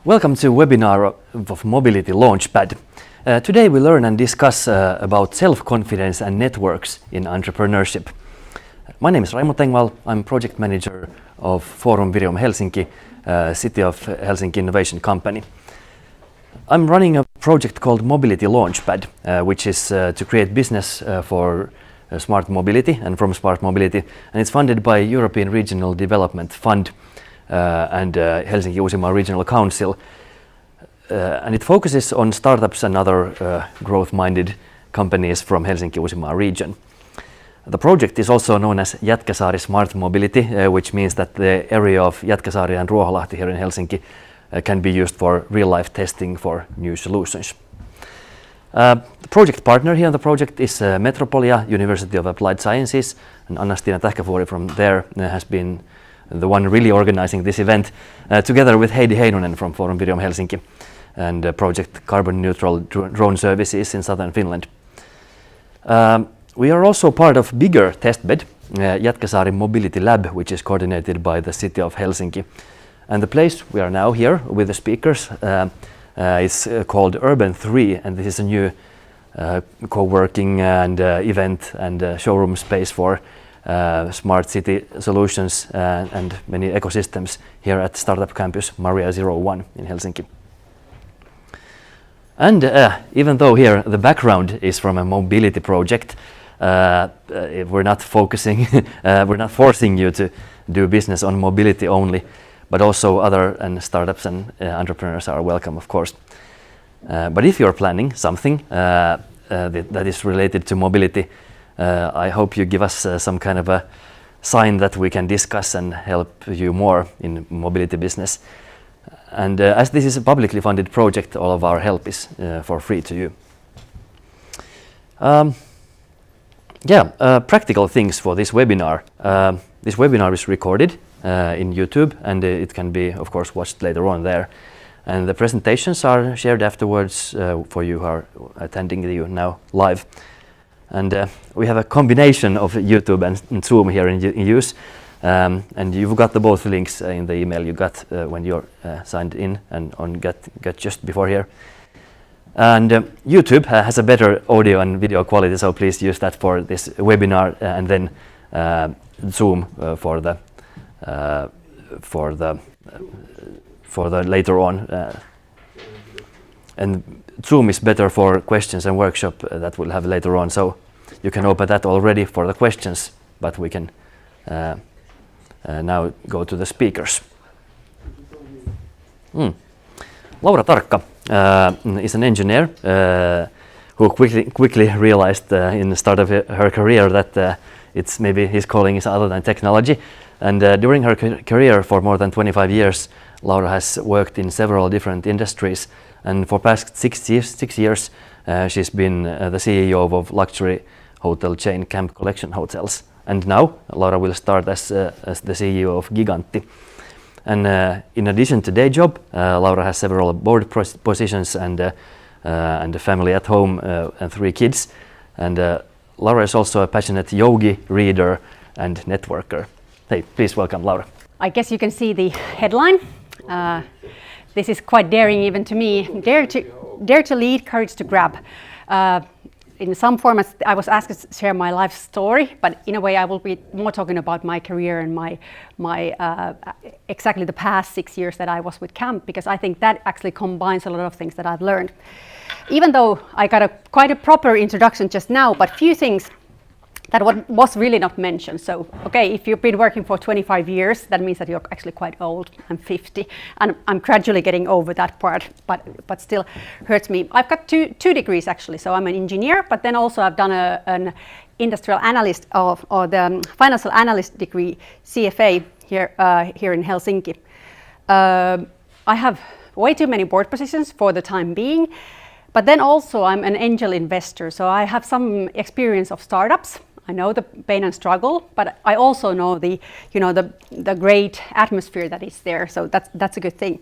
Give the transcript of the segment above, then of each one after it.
Welcome to webinar of Mobility Launchpad. Today we learn and discuss about self-confidence and networks in entrepreneurship. My name is Raimo Tengvall. I'm project manager of Forum Virium Helsinki, City of Helsinki Innovation Company. I'm running a project called Mobility Launchpad, which is to create business for smart mobility and from smart mobility, and it's funded by European Regional Development Fund and Helsinki-Uusimaa Regional Council, and it focuses on startups and other growth-minded companies from Helsinki-Uusimaa region. The project is also known as Jätkäsaari Smart Mobility, which means that the area of Jätkäsaari and Ruoholahti here in Helsinki can be used for real-life testing for new solutions. The project partner here on the project is Metropolia University of Applied Sciences, and Anna-Stina Tähkävuori from there has been the one really organizing this event, together with Heidi Heinonen from Forum Virium Helsinki and Project Carbon Neutral Drone Services in southern Finland. We are also part of bigger testbed, Jätkäsaari Mobility Lab, which is coordinated by the City of Helsinki. And the place we are now here with the speakers is called Urban 3, and this is a new co-working and event and showroom space for smart city solutions and many ecosystems here at Startup Campus Maria 01 in Helsinki. And even though here the background is from a mobility project, we're not focusing, we're not forcing you to do business on mobility only, but also other startups and entrepreneurs are welcome, of course. But if you're planning something that is related to mobility, I hope you give us some kind of a sign that we can discuss and help you more in mobility business. And as this is a publicly funded project, all of our help is for free to you. Practical things for this webinar. This webinar is recorded in YouTube, and it can be, of course, watched later on there. And the presentations are shared afterwards for you who are attending you now live. And we have a combination of YouTube and Zoom here in use, and you've got the both links in the email you got when you're signed in and on get just before here. And YouTube has a better audio and video quality, so please use that for this webinar, and then Zoom for the later on. And Zoom is better for questions and workshop that we'll have later on, so you can open that already for the questions, but we can now go to the speakers. Laura Tarkka is an engineer who quickly realized in the start of her career that it's maybe his calling is other than technology, and during her career for more than 25 years, Laura has worked in several different industries. And for past 6 years, she's been the CEO of luxury hotel chain Camp Collection Hotels. And now Laura will start as the CEO of Gigantti. And in addition to day job, Laura has several board positions and a family at home and 3 kids. And Laura is also a passionate yogi, reader, and networker. Hey, please welcome Laura. I guess you can see the headline. This is quite daring even to me. Dare to lead, courage to grab. In some formats I was asked to share my life story, but in a way I will be more talking about my career and my exactly the past 6 years that I was with Camp, because I think that actually combines a lot of things that I've learned. Even though I got quite a proper introduction just now, but few things that was really not mentioned. So, okay, if you've been working for 25 years, that means that you're actually quite old. I'm 50, and I'm gradually getting over that part, but still hurts me. I've got two degrees actually. So I'm an engineer, but then also I've done an industrial analyst or the financial analyst degree, CFA here in Helsinki. I have way too many board positions for the time being, but then also I'm an angel investor, so I have some experience of startups. I know the pain and struggle, but I also know the great atmosphere that is there. So that's a good thing.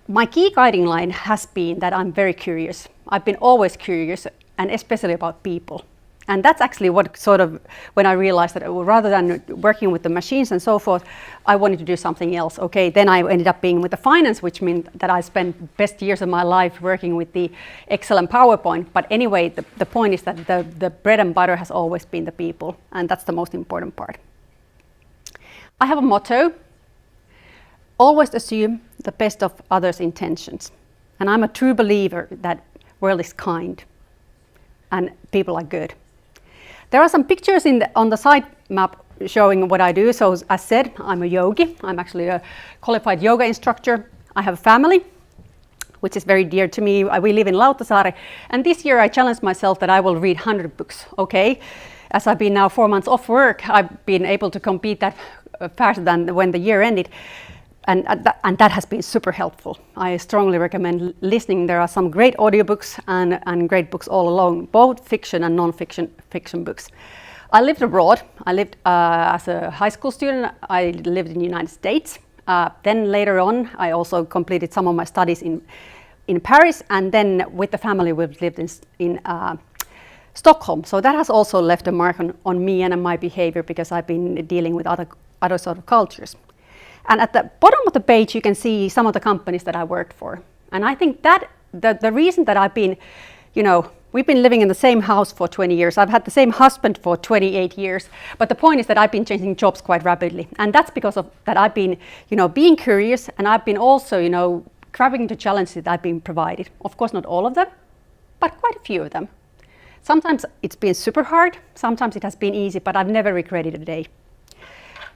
My key guiding line has been that I'm very curious. I've been always curious, and especially about people. And that's actually what sort of, when I realized that rather than working with the machines and so forth, I wanted to do something else. Okay, then I ended up being with the finance, which means that I spent best years of my life working with the Excel and PowerPoint. But anyway, the point is that the bread and butter has always been the people, and that's the most important part. I have a motto: always assume the best of others' intentions. And I'm a true believer that world is kind and people are good. There are some pictures on the side map showing what I do. So as I said, I'm a yogi. I'm actually a qualified yoga instructor. I have a family, which is very dear to me. We live in Lauchpad. And this year I challenged myself that I will read 100 books, okay? As I've been now 4 months off work, I've been able to complete that faster than when the year ended. And that has been super helpful. I strongly recommend listening. There are some great audiobooks and great books all along, both fiction and non-fiction books. I lived abroad. I lived as a high school student. I lived in the United States. Then later on, I also completed some of my studies in Paris. And then with the family, we've lived in Stockholm. So that has also left a mark on me and on my behavior, because I've been dealing with other sort of cultures. And at the bottom of the page, you can see some of the companies that I worked for. And I think that the reason that I've been, we've been living in the same house for 20 years. I've had the same husband for 28 years. But the point is that I've been changing jobs quite rapidly. And that's because of that I've been, being curious, and I've been also, grabbing the challenges that I've been provided. Of course, not all of them, but quite a few of them. Sometimes it's been super hard. Sometimes it has been easy, but I've never regretted a day.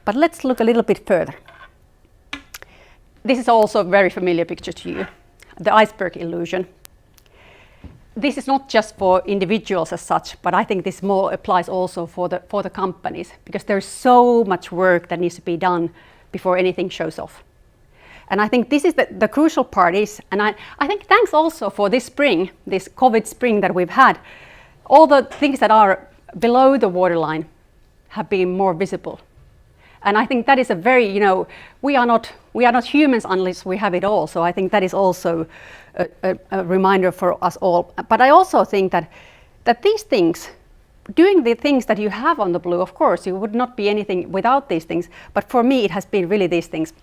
But let's look a little bit further. This is also a very familiar picture to you, the iceberg illusion. This is not just for individuals as such, but I think this more applies also for the companies, because there's so much work that needs to be done before anything shows off. And I think this is the crucial part is, and I think thanks also for this spring, this COVID spring that we've had, all the things that are below the waterline have been more visible. And I think that is a very, we are not humans unless we have it all. So I think that is also a reminder for us all. But I also think that these things, doing the things that you have on the blue, of course, you would not be anything without these things. But for me, it has been really these things.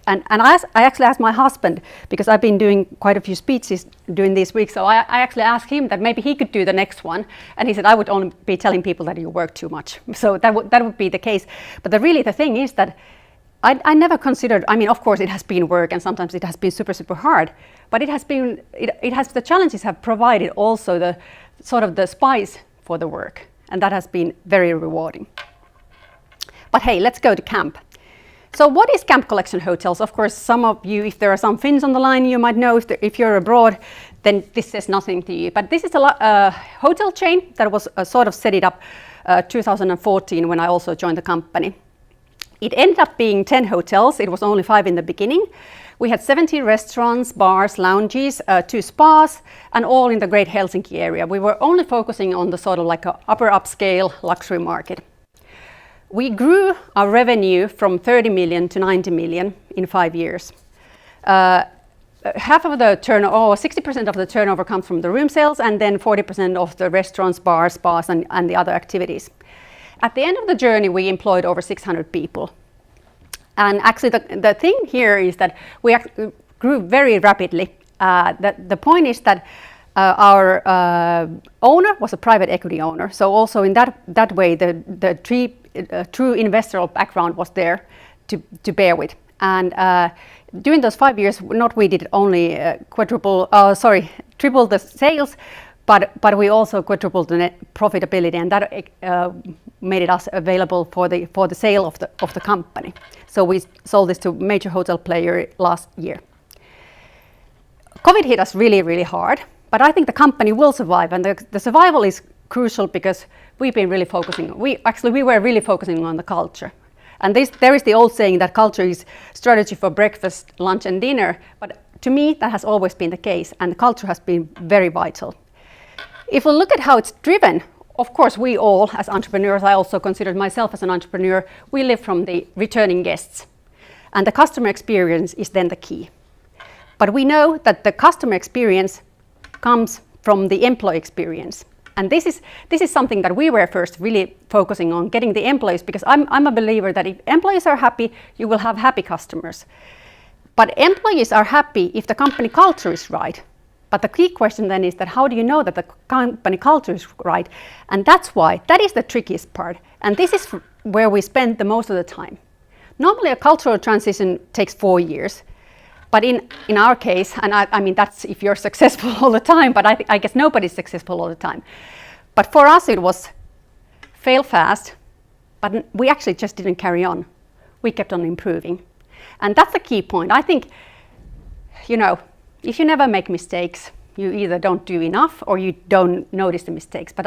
And I actually asked my husband, because I've been doing quite a few speeches during these weeks, so I actually asked him that maybe he could do the next one. And he said, I would only be telling people that you work too much. So that would be the case. But the thing is that I never considered, of course it has been work, and sometimes it has been super, super hard. But the challenges have provided also the sort of the spice for the work. And that has been very rewarding. But hey, let's go to camp. So what is Camp Collection Hotels? Of course, some of you, if there are some Finns on the line, you might know. If you're abroad, then this says nothing to you. But this is a hotel chain that was sort of set it up 2014 when I also joined the company. It ended up being 10 hotels. It was only 5 in the beginning. We had 70 restaurants, bars, lounges, 2 spas, and all in the great Helsinki area. We were only focusing on the sort of like a upper upscale luxury market. We grew our revenue from 30 million to 90 million in 5 years. Half of the turnover, 60% of the turnover comes from the room sales, and then 40% of the restaurants, bars, spas, and the other activities. At the end of the journey, we employed over 600 people. And actually, the thing here is that we grew very rapidly. The point is that our owner was a private equity owner. So also in that way, the true investor background was there to bear with. And during those 5 years, not we did only triple the sales, but we also quadrupled the net profitability, and that made it us available for the sale of the company. So we sold this to a major hotel player last year. COVID hit us really, really hard, but I think the company will survive, and the survival is crucial because we've been really focusing. We were really focusing on the culture. And there is the old saying that culture is strategy for breakfast, lunch and dinner. But to me, that has always been the case, and the culture has been very vital. If we look at how it's driven, of course, we all, as entrepreneurs, I also consider myself as an entrepreneur, we live from the returning guests. And the customer experience is then the key. But we know that the customer experience comes from the employee experience. And this is something that we were first really focusing on, getting the employees, because I'm a believer that if employees are happy, you will have happy customers. But employees are happy if the company culture is right. But the key question then is that how do you know that the company culture is right? And that is the trickiest part. And this is where we spend the most of the time. Normally a cultural transition takes 4 years. But in our case, and I mean that's if you're successful all the time, but I guess nobody's successful all the time. But for us it was fail fast, but we actually just didn't carry on. We kept on improving. And that's the key point. I think, if you never make mistakes, you either don't do enough or you don't notice the mistakes. But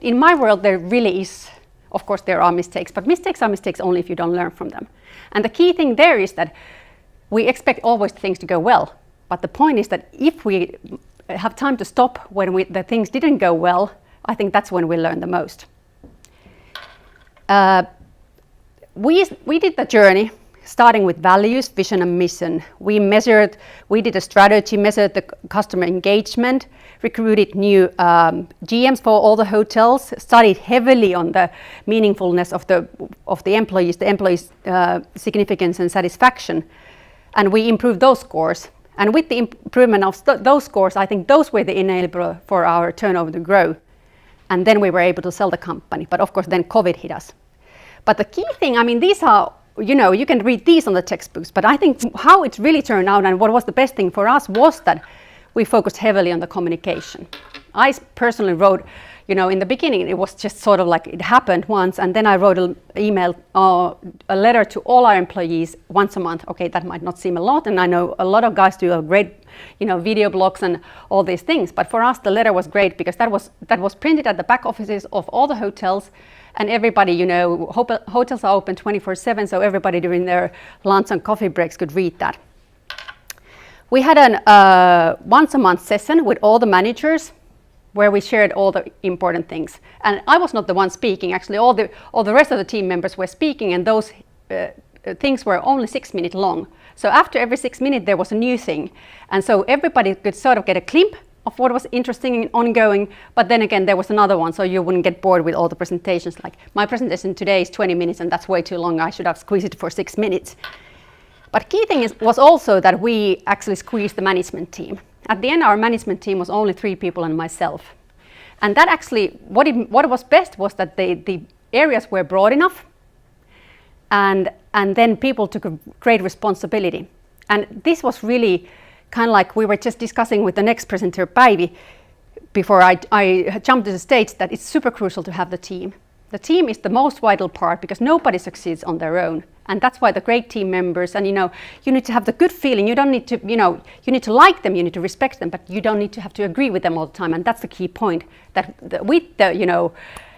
in my world, there really is, of course, there are mistakes, but mistakes are mistakes only if you don't learn from them. And the key thing there is that we expect always things to go well. But the point is that if we have time to stop when the things didn't go well, I think that's when we learn the most. We did the journey starting with values, vision and mission. We did a strategy, measured the customer engagement, recruited new GMs for all the hotels, studied heavily on the meaningfulness of the employees, significance and satisfaction, and we improved those scores. And with the improvement of those scores, I think those were the enabler for our turnover to grow. And then we were able to sell the company. But of course, then COVID hit us. But the key thing, I mean, these are, you can read these on the textbooks, but I think how it really turned out and what was the best thing for us was that we focused heavily on the communication. I personally wrote, in the beginning, it was just sort of like it happened once, and then I wrote an email, a letter to all our employees once a month. Okay, that might not seem a lot, and I know a lot of guys do a great, video blogs and all these things, but for us, the letter was great because that was printed at the back offices of all the hotels. And everybody, hotels are open 24/7, so everybody during their lunch and coffee breaks could read that. We had an once a month session with all the managers where we shared all the important things. And I was not the one speaking, actually all the rest of the team members were speaking, and those things were only 6 minutes long. So after every 6 minutes there was a new thing. And so everybody could sort of get a glimpse of what was interesting and ongoing, but then again there was another one, so you wouldn't get bored with all the presentations. Like my presentation today is 20 minutes and that's way too long. I should have squeezed it for 6 minutes. But key thing was also that we actually squeezed the management team. At the end, our management team was only 3 people and myself. And that actually, what was best was that the areas were broad enough, and then people took a great responsibility. And this was really kind of like we were just discussing with the next presenter, Päivi, before I jumped to the stage, that it's super crucial to have the team. The team is the most vital part because nobody succeeds on their own. And that's why the great team members, and you need to have the good feeling. You don't need to, you need to like them, you need to respect them, but you don't need to have to agree with them all the time. And that's the key point, that with the,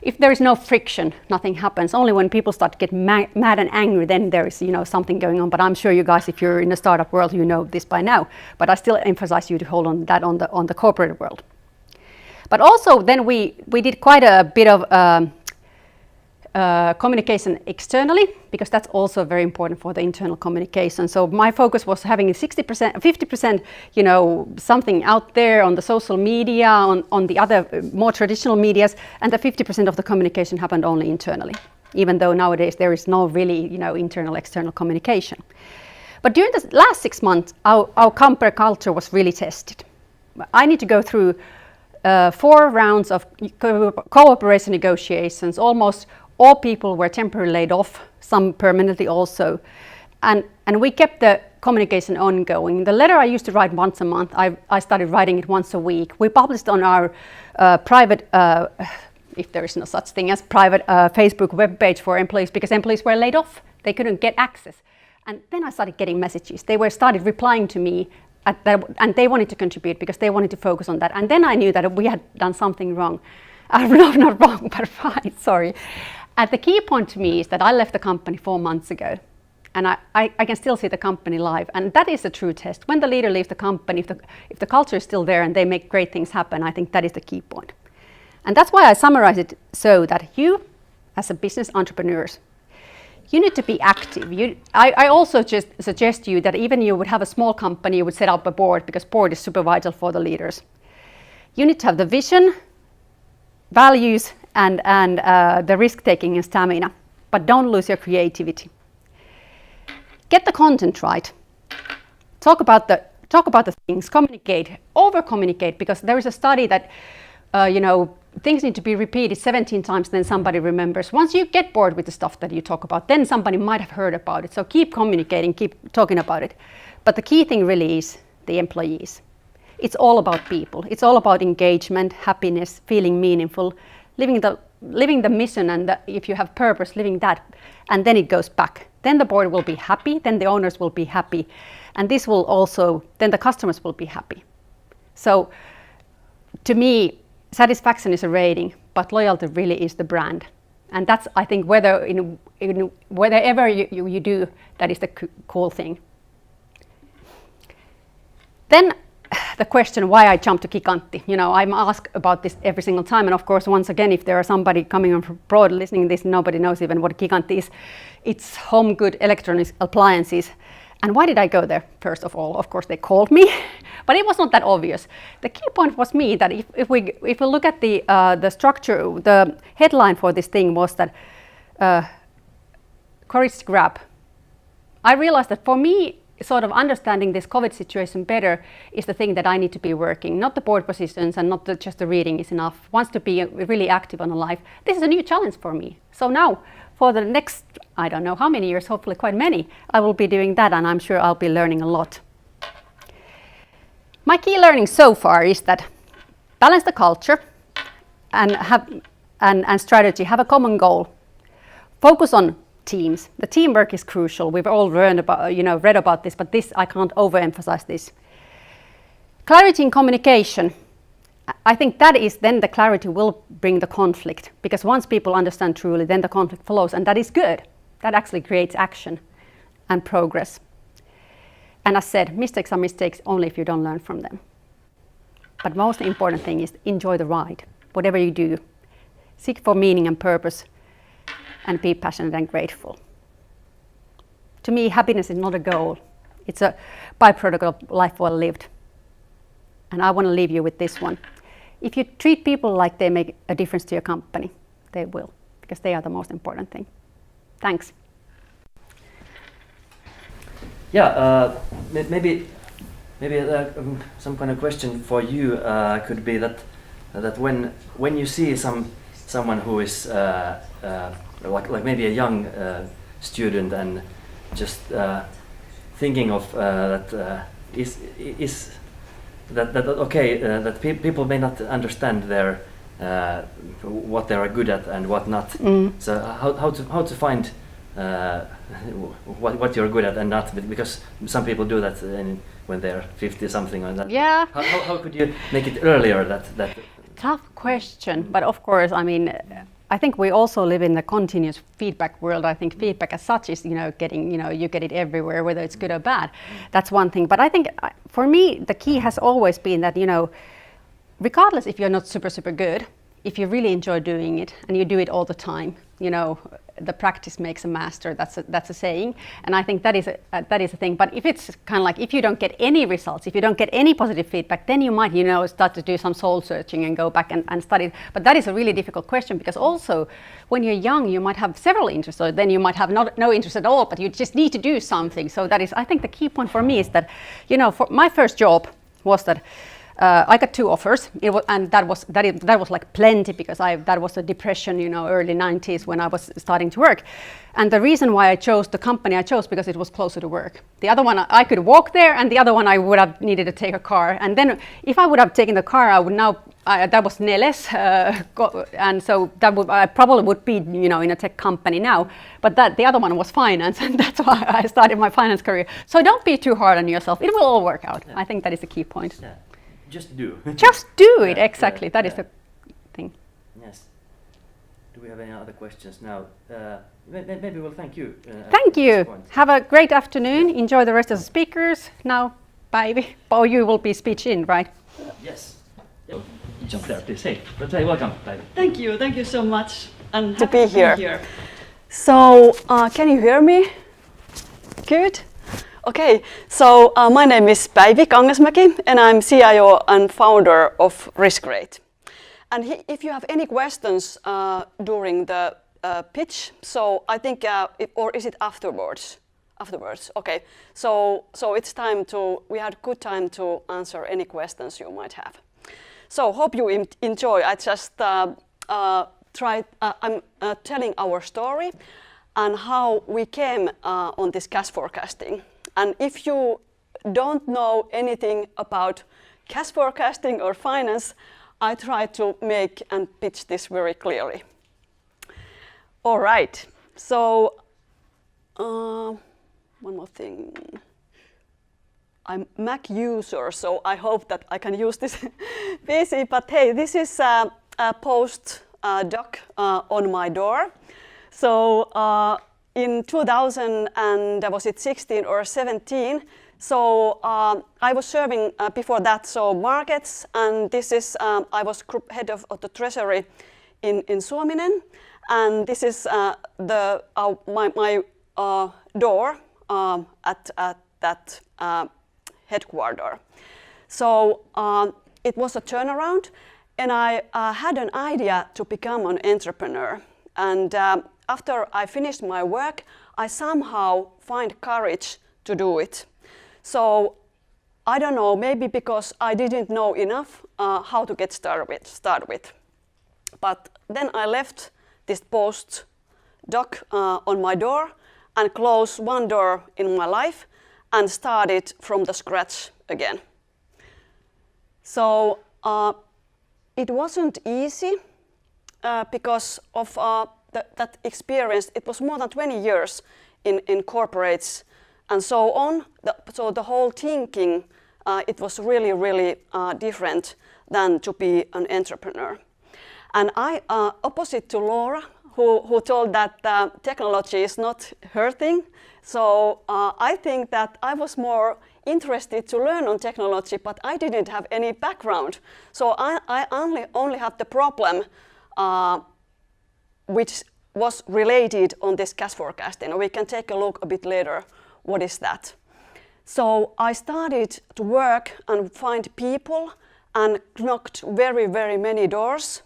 if there is no friction, nothing happens. Only when people start to get mad and angry, then there is, something going on. But I'm sure you guys, if you're in the startup world, you know this by now. But I still emphasize you to hold on that on the corporate world. But also then we did quite a bit of communication externally, because that's also very important for the internal communication. So my focus was having 60%, 50%, something out there on the social media, on the other more traditional medias, and the 50% of the communication happened only internally, even though nowadays there is no really, internal, external communication. But during the last 6 months, our company culture was really tested. I need to go through 4 rounds of cooperation negotiations. Almost all people were temporarily laid off, some permanently also. And we kept the communication ongoing. The letter I used to write once a month, I started writing it once a week. We published on our private, if there is no such thing as private Facebook webpage for employees, because employees were laid off. They couldn't get access. And then I started getting messages. They started replying to me, and they wanted to contribute because they wanted to focus on that. And then I knew that we had done something wrong. No, not wrong, but fine, sorry. And the key point to me is that I left the company 4 months ago, and I can still see the company live. And that is a true test. When the leader leaves the company, if the culture is still there and they make great things happen, I think that is the key point. And that's why I summarize it so that you, as a business entrepreneurs, you need to be active. I also just suggest to you that even you would have a small company, you would set up a board, because board is super vital for the leaders. You need to have the vision, values and the risk-taking and stamina, but don't lose your creativity. Get the content right. Talk about the things, communicate, over-communicate, because there is a study that things need to be repeated 17 times, then somebody remembers. Once you get bored with the stuff that you talk about, then somebody might have heard about it. So keep communicating, keep talking about it. But the key thing really is the employees. It's all about people. It's all about engagement, happiness, feeling meaningful, living the mission, and if you have purpose, living that, and then it goes back. Then the board will be happy, then the owners will be happy, and this will also, then the customers will be happy. So to me, satisfaction is a rating, but loyalty really is the brand. And that's, I think, whatever you do, that is the cool thing. Then the question why I jumped to Gigantti. I'm asked about this every single time, and of course, once again, if there are somebody coming from abroad listening to this, nobody knows even what Gigantti is. It's home good electronics appliances. And why did I go there? First of all, of course, they called me, but it was not that obvious. The key point was me that if we look at the structure, the headline for this thing was that courage to grab. I realized that for me, sort of understanding this COVID situation better is the thing that I need to be working, not the board positions and not just the reading is enough. Wants to be really active on a life. This is a new challenge for me. So now, for the next, I don't know how many years, hopefully quite many, I will be doing that, and I'm sure I'll be learning a lot. My key learning so far is that balance the culture and strategy, have a common goal. Focus on teams. The teamwork is crucial. We've all read about this, but this I can't overemphasize this. Clarity in communication. I think that is then the clarity will bring the conflict, because once people understand truly, then the conflict flows, and that is good. That actually creates action and progress. And as said, mistakes are mistakes only if you don't learn from them. But most important thing is enjoy the ride. Whatever you do, seek for meaning and purpose, and be passionate and grateful. To me, happiness is not a goal. It's a byproduct of life well lived. And I want to leave you with this one. If you treat people like they make a difference to your company, they will, because they are the most important thing. Thanks. Yeah, maybe some kind of question for you could be that when you see someone who is like maybe a young student and just thinking of that people may not understand their what they are good at and what not. So how to find what you're good at and not, because some people do that when they're 50 something or that. Yeah. How could you make it earlier that? Tough question, but of course, I mean, I think we also live in the continuous feedback world. I think feedback as such is, getting, you get it everywhere, whether it's good or bad. That's one thing. But I think for me, the key has always been that, regardless if you're not super, super good, if you really enjoy doing it and you do it all the time, the practice makes a master. That's a saying, and I think that is a thing. But if it's kind of like if you don't get any results, if you don't get any positive feedback, then you might start to do some soul searching and go back and study. But that is a really difficult question, because also when you're young, you might have several interests, or then you might have no interest at all, but you just need to do something. So that is, I think, the key point for me is that for my first job was that. I got 2 offers, and that was like plenty, because that was the depression, early 90s when I was starting to work. And the reason why I chose the company I chose, because it was closer to work. The other one I could walk there, and the other one I would have needed to take a car. And then if I would have taken the car, that was Neles, and so I probably would be in a tech company now. But the other one was finance, and that's why I started my finance career. So don't be too hard on yourself. It will all work out. Yeah. I think that is the key point. Yeah. Just do. Just do it, exactly. That is the thing. Yes. Do we have any other questions now? Maybe we'll thank you. Thank you. Have a great afternoon. Enjoy the rest of the speakers. Now, Päivi, you will be speech in, right? Yes. Jump there, please. Hey, welcome, Päivi. Thank you so much. And to be here. So, can you hear me? Good. Okay, so my name is Päivi Kangasmäki, and I'm CIO and founder of RiskRate. if you have any questions during the pitch, so I think, or is it afterwards? Afterwards, okay. So it's time to, we had good time to answer any questions you might have. So hope you enjoy. I just I'm telling our story and how we came on this cash forecasting. And if you don't know anything about cash forecasting or finance, I try to make and pitch this very clearly. All right, so one more thing. I'm Mac user, so I hope that I can use this PC, but hey, this is a post doc on my door. So in 2000 and was it 16 or 17, so I was serving before that, so markets, and this is, I was group head of the treasury in Suominen, and this is my door at that headquarter. So it was a turnaround, and I had an idea to become an entrepreneur. And after I finished my work, I somehow find courage to do it. So I don't know, maybe because I didn't know enough how to get started with. But then I left this post doc on my door and closed one door in my life and started from the scratch again. So it wasn't easy because of that experience. It was more than 20 years in corporates and so on. So the whole thinking, it was really, really different than to be an entrepreneur. And I, opposite to Laura, who told that technology is not her thing. So I think that I was more interested to learn on technology, but I didn't have any background. So I only had the problem which was related on this cash forecasting. We can take a look a bit later, what is that? So I started to work and find people and knocked very, very many doors.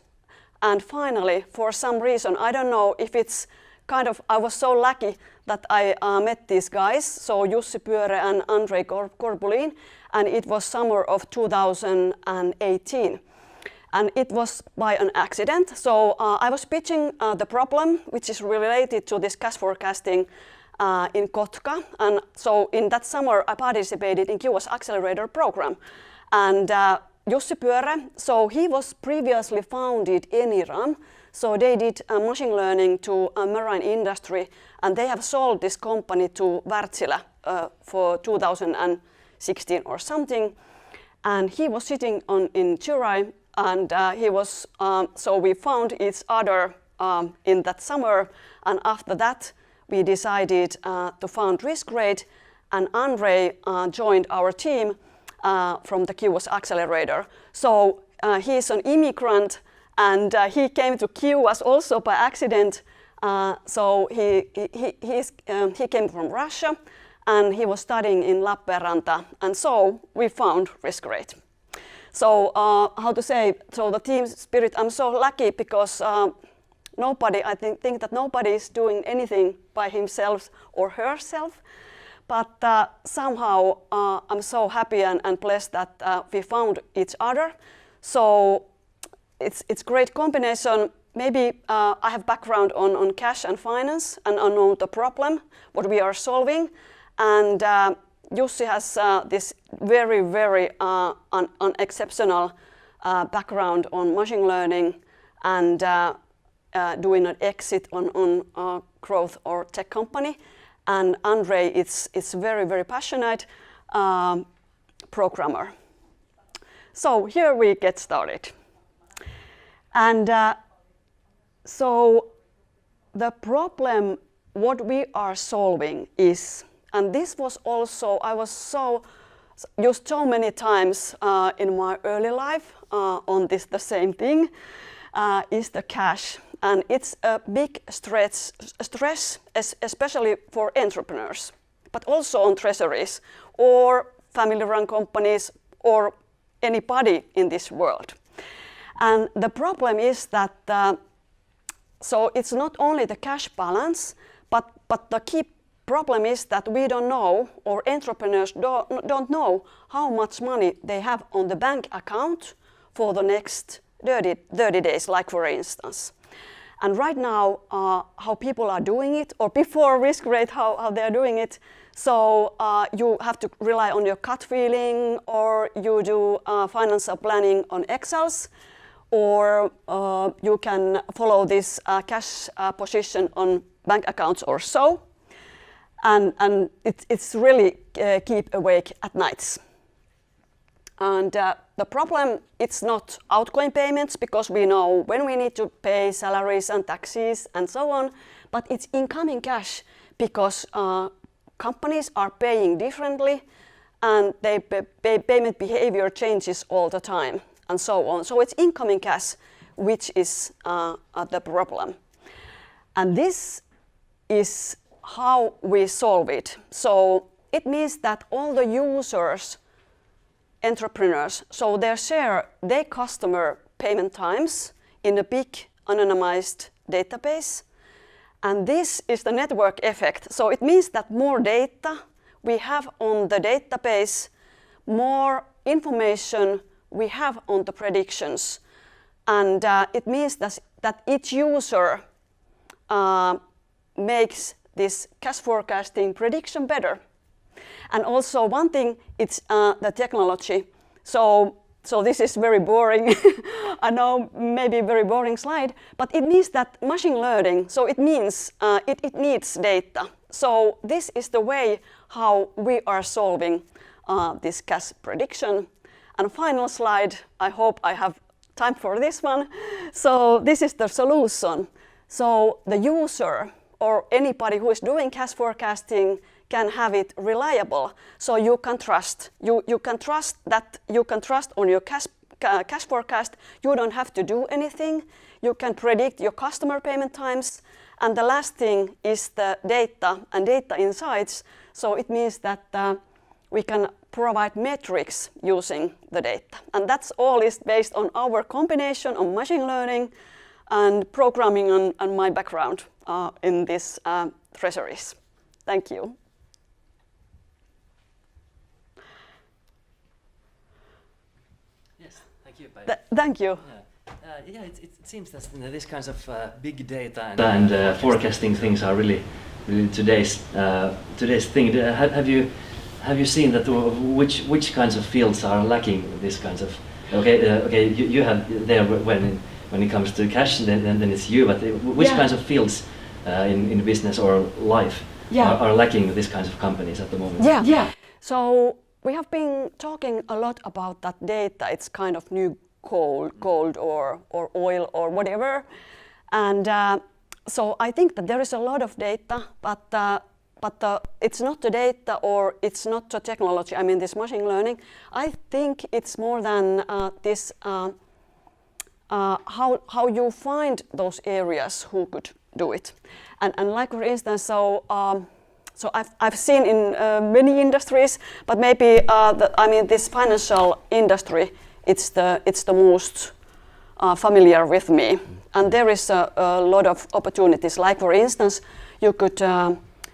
And finally, for some reason, I don't know if it's kind of, I was so lucky that I met these guys, so Jussi Pyörä and Andrei Korbulin, and it was summer of 2018. And it was by an accident. So I was pitching the problem, which is related to this cash forecasting in Kotka. And so in that summer, I participated in QS Accelerator program. And Jussi Pyörä, so he was previously founded Eniram, so they did machine learning to marine industry, and they have sold this company to Wärtsilä for 2016 or something, and he was sitting in Jurai, and he was, so we found each other in that summer, and after that we decided to found RiskRate, and Andrei joined our team from the QS Accelerator. So he's an immigrant, and he came to QS also by accident. So he came from Russia, and he was studying in Lappeenranta, and so we found RiskRate. So how to say? So the team spirit. I'm so lucky because nobody. I think that nobody is doing anything by himself or herself. But somehow I'm so happy and blessed that we found each other. So it's great combination. Maybe I have background on cash and finance and I know the problem, what we are solving. And Jussi has this very, very exceptional background on machine learning and doing an exit on growth or tech company. And Andrei is very, very passionate programmer. So here we get started. And so the problem, what we are solving is, and this was also, I was used so many times in my early life on the same thing, is the cash. And it's a big stress, especially for entrepreneurs, but also on treasuries or family-run companies or anybody in this world. And the problem is that so it's not only the cash balance, but the key problem is that we don't know, or entrepreneurs don't know how much money they have on the bank account for the next 30 days, like for instance. And right now, how people are doing it, or before risk rate, how they are doing it, so you have to rely on your gut feeling, or you do financial planning on Excels, or you can follow this cash position on bank accounts or so. And it's really keep awake at nights. And the problem, it's not outgoing payments, because we know when we need to pay salaries and taxes and so on, but it's incoming cash, because companies are paying differently, and their payment behavior changes all the time, and so on. So it's incoming cash, which is the problem. And this is how we solve it. So it means that all the users, entrepreneurs, so they share their customer payment times in a big anonymized database. And this is the network effect. So it means that more data we have on the database, more information we have on the predictions. And it means that each user makes this cash forecasting prediction better. And also one thing, it's the technology. So this is very boring. I know, maybe very boring slide, but it means that machine learning, so it means it needs data. So this is the way how we are solving this cash prediction. And final slide, I hope I have time for this one. So this is the solution. So the user or anybody who is doing cash forecasting can have it reliable. So you can trust. You can trust that you can trust on your cash forecast. You don't have to do anything. You can predict your customer payment times. And the last thing is the data and data insights. So it means that we can provide metrics using the data. And that's all is based on our combination of machine learning and programming and my background in this treasuries. Thank you. Yes, thank you, Päivi. Thank you. Yeah, it seems that this kinds of big data and forecasting things are really today's thing. Have you seen that which kinds of fields are lacking this kinds of? Okay, you have there when it comes to cash, then it's you. But which kinds of fields in business or life are lacking these kinds of companies at the moment? Yeah. So we have been talking a lot about that data. It's kind of new gold or oil or whatever. And so I think that there is a lot of data, but it's not the data or it's not the technology. I mean, this machine learning. I think it's more than this. How you find those areas who could do it, and like for instance, so I've seen in many industries, but maybe this financial industry, it's the most familiar with me, and there is a lot of opportunities. Like for instance, you could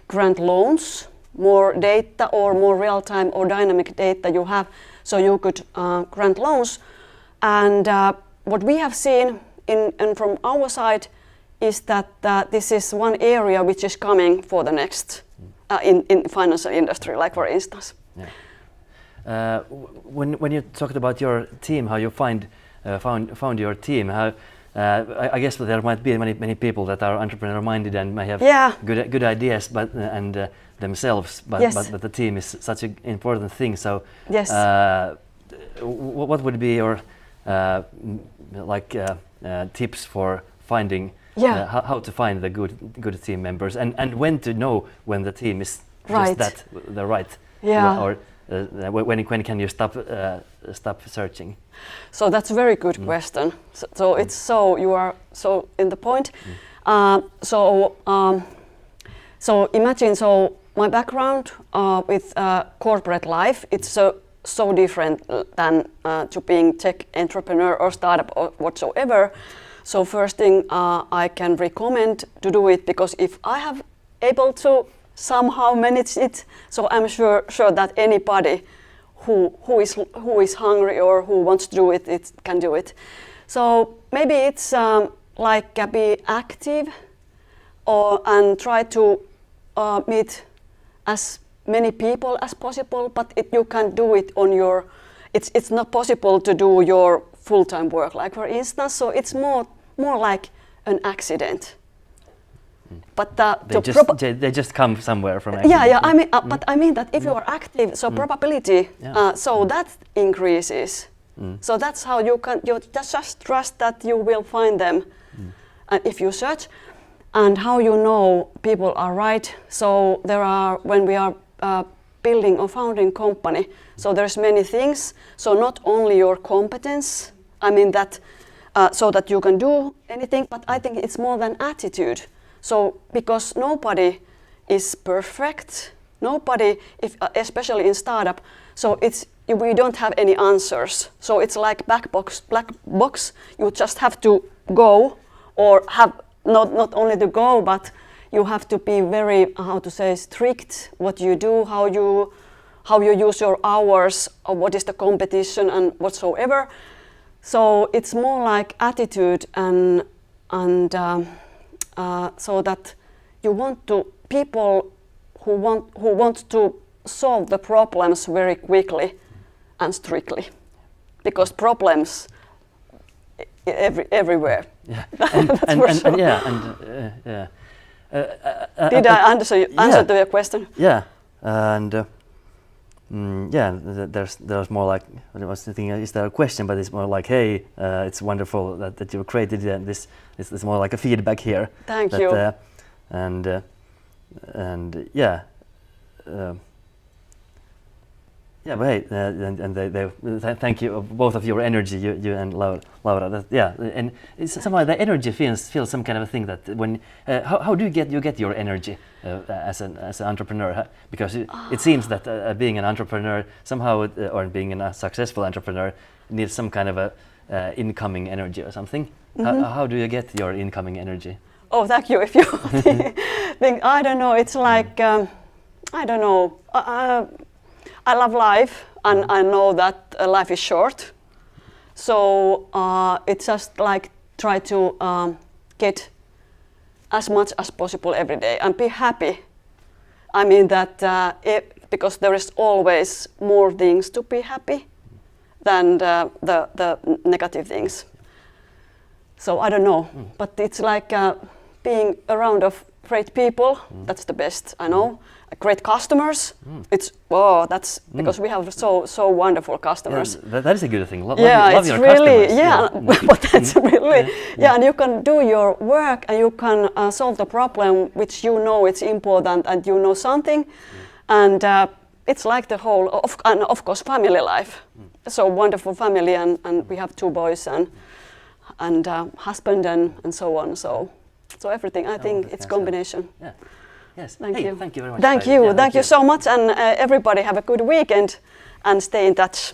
grant loans, more data or more real-time or dynamic data you have, so you could grant loans, and what we have seen and from our side is that this is one area which is coming for the next in financial industry, like for instance. Yeah. When you talked about your team, how you found your team, I guess that there might be many people that are entrepreneur-minded and may have good ideas, and themselves, but the team is such an important thing. So, what would be your tips for finding how to find the good team members and when to know when the team is just the right or when can you stop searching? So that's a very good question. So it's you are so in the point. So imagine my background with corporate life. It's so different than to being tech entrepreneur or startup or whatsoever. So first thing I can recommend to do it, because if I have able to somehow manage it, so I'm sure that anybody who is hungry or who wants to do it, it can do it. So maybe it's like be active and try to meet as many people as possible, but you can do it on your, it's not possible to do your full-time work, like for instance, so it's more like an accident. But they just come somewhere from accident. Yeah. I mean, but I mean that if you are active, so probability, so that increases. So that's how you just trust that you will find them, if you search, and how you know people are right. So there are, when we are building or founding company, so there's many things. So not only your competence, I mean that, so that you can do anything, but I think it's more than attitude. So because nobody is perfect, nobody, especially in startup, so we don't have any answers. So it's like black box. You just have to go, or have not only to go, but you have to be very, how to say, strict. What you do, how you use your hours, or what is the competition and whatsoever. So it's more like attitude and so that you want to people who want to solve the problems very quickly and strictly, because problems everywhere. Yeah. Did I answer to your question? Yeah, and there's more like, I was thinking, is there a question? But it's more like, hey, it's wonderful that you created this. It's more like a feedback here. Thank you. Yeah, but hey, and they thank you, both of your energy, you and Laura. And it's somehow the energy feels some kind of a thing that when how do you get your energy as an entrepreneur? Because it seems that being an entrepreneur somehow, or being a successful entrepreneur, needs some kind of a incoming energy or something. How do you get your incoming energy? Oh, thank you. If you think, I don't know, it's like I don't know. I love life, and I know that life is short. So it's just like try to get as much as possible every day and be happy. I mean that because there is always more things to be happy than the negative things. So I don't know, but it's like being around of great people. That's the best, I know. Great customers. It's that's because we have so wonderful customers. Yeah, that is a good thing. Love it's your really customers. but that's really and you can do your work and you can solve the problem which you know it's important and you know something, and it's like the whole and of course family life. So wonderful family, and we have 2 boys and husband and so on. So everything, I think it's combination. Yeah. Yes. Thank you. Thank you very much. Thank you so much, and everybody have a good weekend and stay in touch.